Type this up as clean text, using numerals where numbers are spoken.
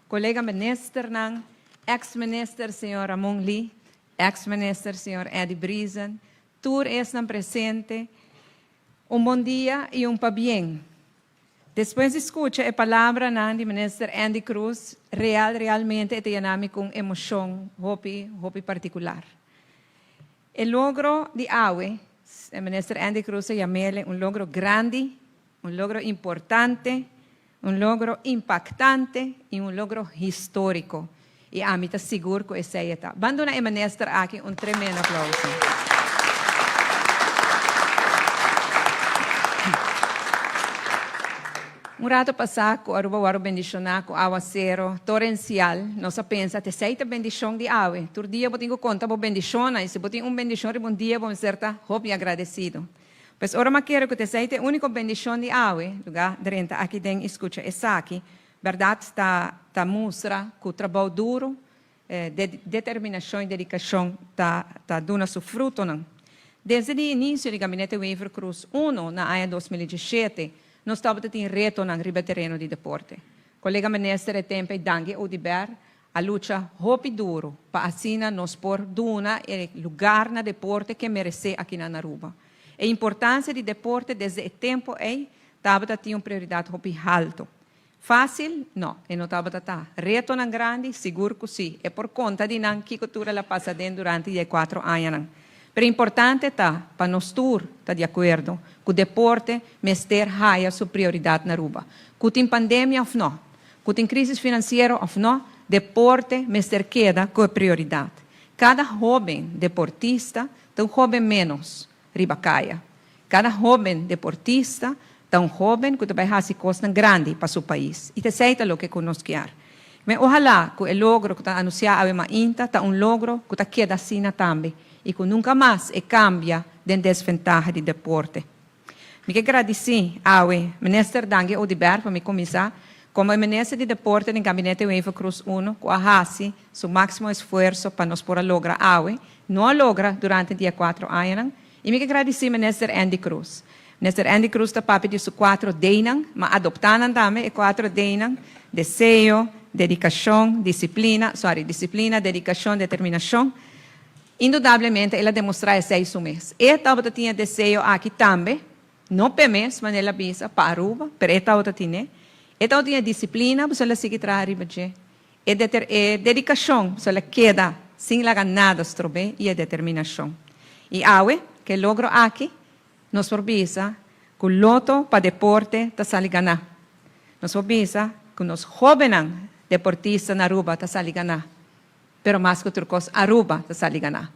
colega minister ng ex-minister Sr. Ramon Lee, ex-minister Sr. Eddie Brisen, tour es ng presente, bom dia e pa bien. Depois escuta a palavra ng minister Andy Cruz, realmente te llename com emoção, hopi particular. El logro de AWE, el minister Andy Cruz llamele un logro grande, un logro importante, un logro impactante y un logro histórico. E a mim está seguro que esse aí está. Vamos dar a minister aqui tremendo aplauso. Rato passado, com a bendição, com aguacero torrencial, nós pensa que seita bendição de água. Todo dia eu tenho conta por bendição, e se eu tenho bendição de bom dia, vamos ser hope agradecido. Pois ora eu quero que te seita a única bendição de água, lugar dentro aqui dentro escuta essa aqui, verdade está mostra que o trabalho duro, determinação e dedicação está dando seu fruto não. Desde o início do gabinete Weaver Cruz 1 na ano 2017, nós estávamos tendo reto no terreno de deporte. Colega ministro tempo e dangue Odiber a luta hopi duro para assim nós por duna e lugar na deporte que merece aqui na Aruba. A importância do deporte desde o tempo estava tendo uma prioridade hopi alto. Fácil? Não, e não estava tendo. Reto não grande? Seguro que sim. E por conta de não que cultura la passa dentro durante 4 anos. Pero importante está, para nós todos, está de acordo, que o deporte mester haja sua prioridade na Aruba. Que tem pandemia ou não, que tem crise financeira ou não, deporte mester queda com prioridade. Cada jovem deportista tem um jovem menos ribacaia. Cada jovem deportista tem um jovem que vai fazer coisas grandes para seu país. E te sei o que nós queremos. Mas ojalá que o logro que está anunciado a INTA está logro que está queda assim também. E que nunca mais cambia de desvantagem de deporte. Me quero agradecer ao ministro Dangue Odiber para me começar como ministro de deporte no gabinete Weaver Cruz 1, que faz seu máximo esforço para nos poder lograr AWE, não logra durante 4 anos. E me quero agradecer ao ministro Andy Cruz. Minister Andy Cruz está para pedir 4 D's, mas adoptaram também 4 D's, desejo, dedicação, disciplina, dedicação, determinação. Indudablemente, ela demonstrou isso mesmo. Ela tinha desejo aqui também, não apenas, mas ela visa para Aruba, mas ela tinha disciplina, para ela seguir trabalhando. E dedicação, para ela queda sem la ganada, e a determinação. E awe, que logro aqui, nos forbisa que o loto para deporte está sali ganhar. Nos forbisa que os jovens deportistas na Aruba está sali ganhar. Pero mais que outra coisa, Aruba está sali ganhar.